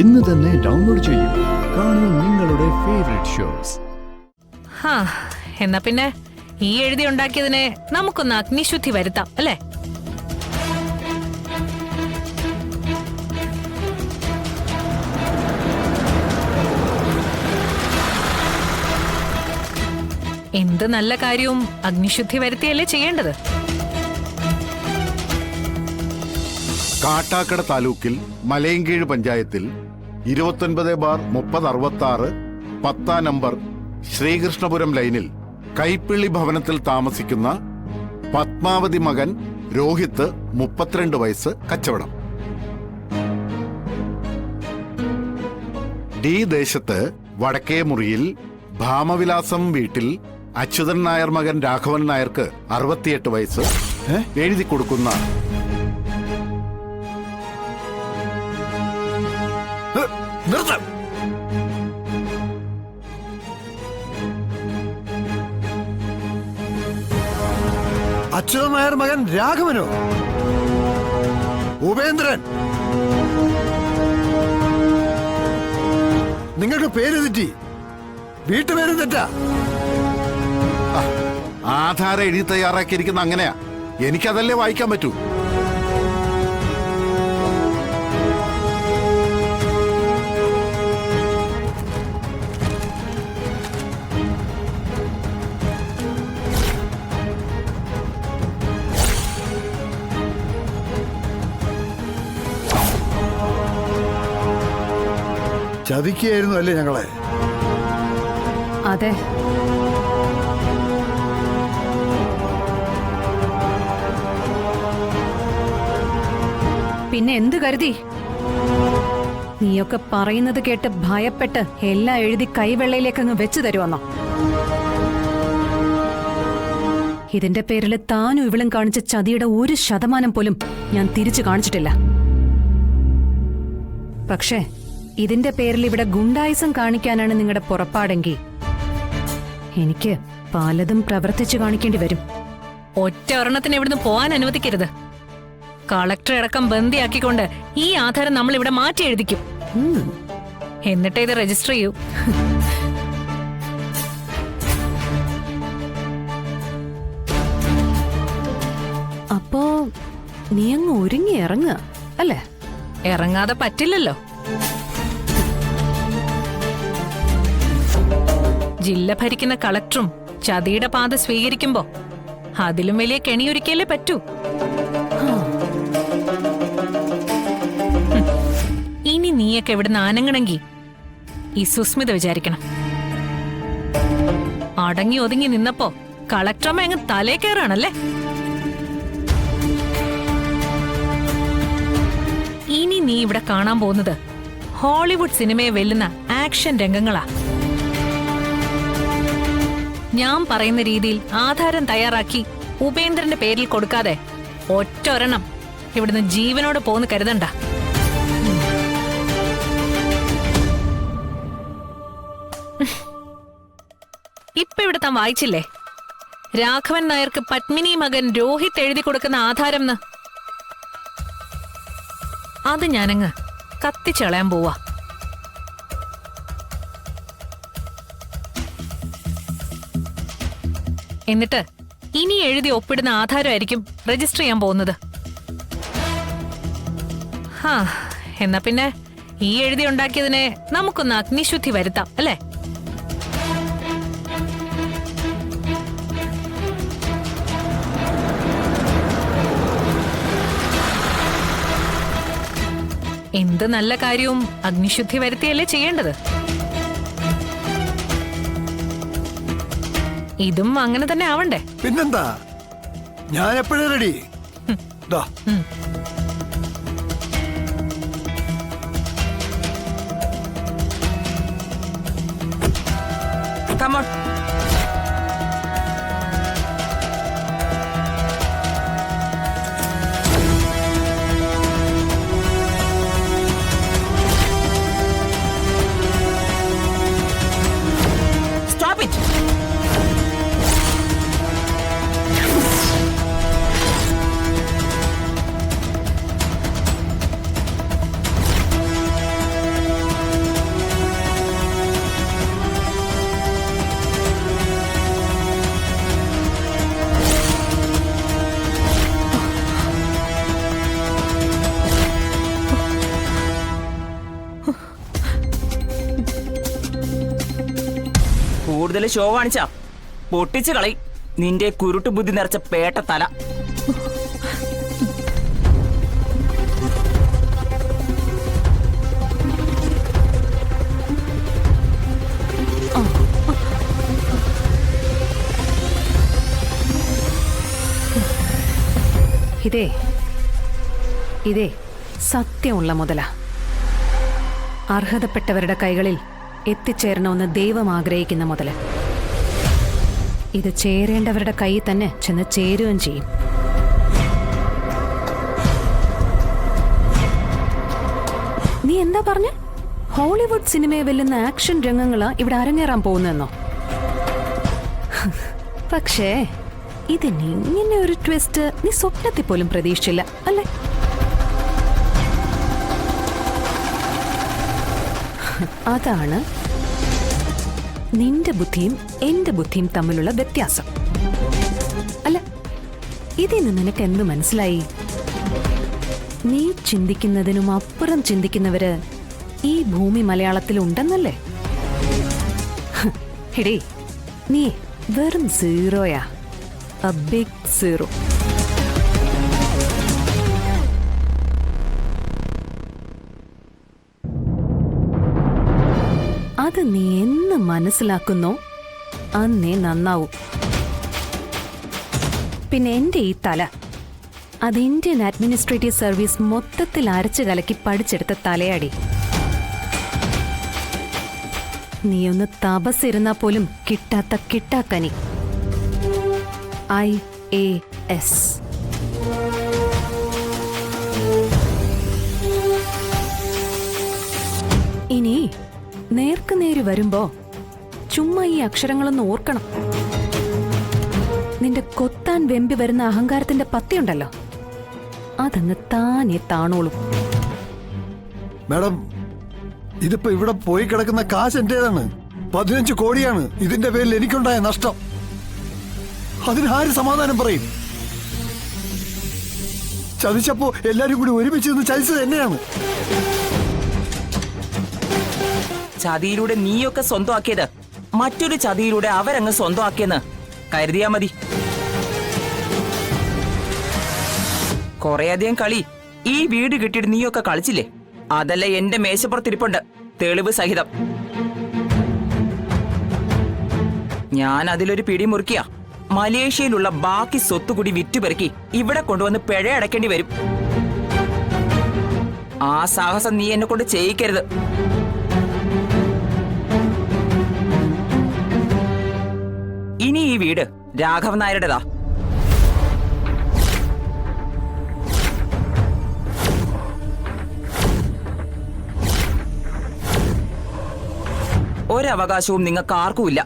ഇന്ന് തന്നെ ഡൗൺലോഡ് ചെയ്യൂ. കാണൂ നിങ്ങളുടെ ഫേവറേറ്റ് ഷോസ്. എന്നാ പിന്നെ ഈ എഴുതി ഉണ്ടാക്കിയതിനെ നമുക്കൊന്ന് അഗ്നിശുദ്ധി വരുത്താം അല്ലേ? എന്ത് നല്ല കാര്യവും അഗ്നിശുദ്ധി വരുത്തിയല്ലേ ചെയ്യേണ്ടത്. കാട്ടാക്കട താലൂക്കിൽ മലയൻകീഴ് പഞ്ചായത്തിൽ 29/3066 10 നമ്പർ ശ്രീകൃഷ്ണപുരം ലൈനിൽ കൈപ്പിള്ളി ഭവനത്തിൽ താമസിക്കുന്ന പത്മാവതി മകൻ രോഹിത് 32 വയസ്സ് കച്ചവടം. ഡി ദേശത്ത് വടക്കേ മുറിയിൽ ഭാമവിലാസം വീട്ടിൽ അച്യുതൻ നായർ മകൻ രാഘവൻ നായർക്ക് 68 വയസ്സ് എഴുതി കൊടുക്കുന്ന അച്യുതൻ നായർ മകൻ രാഘവനോ? ഉപേന്ദ്രൻ, നിങ്ങൾക്ക് പേര് തെറ്റി, വീട്ടുപേരും തെറ്റാ. ആധാരം എഴുതി തയ്യാറാക്കിയിരിക്കുന്ന അങ്ങനെയാ. എനിക്കതല്ലേ വായിക്കാൻ പറ്റൂ. ചതിക്കുകയായിരുന്നു അല്ലേ ഞങ്ങളെ? അതെ. പിന്നെ എന്ത് കരുതി? നീയൊക്കെ പറയുന്നത് കേട്ട് ഭയപ്പെട്ട് എല്ലാം എഴുതി കൈവെള്ളയിലേക്ക് അങ്ങ് വെച്ചു തരുമെന്നോ? ഇതിന്റെ പേരിൽ താനും ഇവളും കാണിച്ച ചതിയുടെ 1% പോലും ഞാൻ തിരിച്ചു കാണിച്ചിട്ടില്ല. പക്ഷേ ഇതിന്റെ പേരിൽ ഇവിടെ ഗുണ്ടായിസം കാണിക്കാനാണ് നിങ്ങളുടെ പുറപ്പാടെങ്കിൽ എനിക്ക് പലതും പ്രവർത്തിച്ചു കാണിക്കേണ്ടി വരും. ഒറ്റ ഒരെണ്ണത്തിന് ഇവിടുന്ന് പോവാൻ അനുവദിക്കരുത്. കളക്ടർ അടക്കം ബന്ദിയാക്കിക്കൊണ്ട് ഈ ആധാരം നമ്മൾ ഇവിടെ മാറ്റി എഴുതിക്കും. എന്നിട്ട് ഇത് രജിസ്റ്റർ ചെയ്യൂ. അപ്പോ നീ അങ്ങ് ഒരുങ്ങി ഇറങ്ങുക അല്ലേ? ഇറങ്ങാതെ പറ്റില്ലല്ലോ. ജില്ല ഭരിക്കുന്ന കളക്ടറും ചതിയുടെ പാത സ്വീകരിക്കുമ്പോ അതിലും വലിയ കെണിയൊരുക്കിയല്ലേ പറ്റൂ. ഇനി നീയൊക്കെ ഇവിടുന്ന് ആനങ്ങണമെങ്കിൽ ഈ സുസ്മിത വിചാരിക്കണം. അടങ്ങി ഒതുങ്ങി നിന്നപ്പോ കളക്ടറമ്മ അങ്ങ് തലേ കയറാണല്ലേ. ഇനി നീ ഇവിടെ കാണാൻ പോകുന്നത് ഹോളിവുഡ് സിനിമയെ വെല്ലുന്ന ആക്ഷൻ രംഗങ്ങളാ. ഞാൻ പറയുന്ന രീതിയിൽ ആധാരം തയ്യാറാക്കി ഉപേന്ദ്രന്റെ പേരിൽ കൊടുക്കാതെ ഒറ്റ ഒരെണ്ണം ഇവിടുന്ന് ജീവനോട് പോന്ന് കരുതണ്ട. ഇപ്പൊ ഇവിടെ താൻ വായിച്ചില്ലേ രാഘവൻ നായർക്ക് പത്മിനി മകൻ രോഹിത് എഴുതി കൊടുക്കുന്ന ആധാരം? അത് ഞാനങ്ങ് കത്തിച്ചളയാൻ പോവാ. എന്നിട്ട് ഇനി എഴുതി ഒപ്പിടുന്ന ആധാരമായിരിക്കും രജിസ്റ്റർ ചെയ്യാൻ പോകുന്നത്. എന്നാ പിന്നെ ഈ എഴുതി ഉണ്ടാക്കിയതിനെ നമുക്കൊന്ന് അഗ്നിശുദ്ധി വരുത്താം അല്ലേ? എന്ത് നല്ല കാര്യവും അഗ്നിശുദ്ധി വരുത്തിയല്ലേ ചെയ്യേണ്ടത്. ഇതും അങ്ങനെ തന്നെ ആവണ്ടേ? പിന്നെന്താ, ഞാൻ എപ്പോഴും ready. Come on. Stop it. കൂടുതൽ ഷോ കാണിച്ചാ പൊട്ടിച്ചു കളി നിന്റെ കുരുട്ടു ബുദ്ധി നിറച്ച പേട്ട തല. ഇതേ സത്യമുള്ള മുതല. അർഹതപ്പെട്ടവരുടെ കൈകളിൽ എത്തിച്ചേരണമെന്ന് ദൈവം ആഗ്രഹിക്കുന്ന മുതല്. ഇത് ചേരേണ്ടവരുടെ കയ്യിൽ തന്നെ ചെന്ന് ചേരുകയും ചെയ്യും. നീ എന്താ പറഞ്ഞ? ഹോളിവുഡ് സിനിമയെ വെല്ലുന്ന ആക്ഷൻ രംഗങ്ങളാ ഇവിടെ അരങ്ങേറാൻ പോകുന്നെന്നോ? പക്ഷേ ഇതിന് ഇങ്ങനെ ഒരു ട്വിസ്റ്റ് നീ സ്വപ്നത്തിൽ പോലും പ്രതീക്ഷിച്ചില്ല അല്ലേ? അതാണ് നിന്റെ ബുദ്ധിയും എന്റെ ബുദ്ധിയും തമ്മിലുള്ള വ്യത്യാസം. അല്ല, ഇതിൽ നിന്ന് നിനക്ക് എന്ത് മനസ്സിലായി? നീ ചിന്തിക്കുന്നതിനും അപ്പുറം ചിന്തിക്കുന്നവര് ഈ ഭൂമി മലയാളത്തിൽ ഉണ്ടെന്നല്ലേ? എടീ, നീ വെറും സീറോയാ. A big zero. അത് നീ എന്ന് മനസ്സിലാക്കുന്നോ അന്നേ നന്നാവും. പിന്നെ എന്റെ ഈ തല, അത് ഇന്ത്യൻ അഡ്മിനിസ്ട്രേറ്റീവ് സർവീസ് മൊത്തത്തിൽ അരച്ചു കലക്കി പഠിച്ചെടുത്ത തലയാടി. നീ ഒന്ന് തപസ്സിരുന്നാ പോലും കിട്ടാത്ത കിട്ടാക്കനി. IAS. ഇനി നേർക്കുനേര് വരുമ്പോ ചുമ്മാ ഈ അക്ഷരങ്ങളൊന്ന് ഓർക്കണം. നിന്റെ കൊത്താൻ വെമ്പി വരുന്ന അഹങ്കാരത്തിന്റെ പത്തിയുണ്ടല്ലോ, അതങ്ങ് താനേ താണോളും. മാഡം, ഇതിപ്പോ ഇവിടെ പോയി കിടക്കുന്ന കാശ് എന്റേതാണ്. 15 കോടിയാണ് ഇതിന്റെ പേരിൽ എനിക്കുണ്ടായ നഷ്ടം. അതിനാര് സമാധാനം പറയും? ചതിച്ചപ്പോ എല്ലാരും കൂടി ഒരുമിച്ച് നിന്ന് ചതിച്ചത് എന്നെയാണ്. ചതിയിലൂടെ നീയൊക്കെ സ്വന്തമാക്കിയത് മറ്റൊരു ചതിയിലൂടെ അവരങ്ങ് സ്വന്തമാക്കിയെന്ന് കരുതിയാ മതി. കുറേയധികം കളി ഈ വീട് കിട്ടിയിട്ട് നീയൊക്കെ കളിച്ചില്ലേ? അതല്ല എന്റെ മേശപ്പുറത്തിരിപ്പുണ്ട് തെളിവ് സഹിതം. ഞാൻ അതിലൊരു പിടി മുറുക്കിയ മലേഷ്യയിലുള്ള ബാക്കി സ്വത്തുകൂടി വിറ്റുപെറുക്കി ഇവിടെ കൊണ്ടുവന്ന് പിഴ അടയ്ക്കേണ്ടി വരും. ആ സാഹസം നീ എന്നെ കൊണ്ട് ചെയ്യിക്കരുത്. ഇനി ഈ വീട് രാഘവൻ നായരുടേതാ. ഒരവകാശവും നിങ്ങൾക്ക് ആർക്കുമില്ല.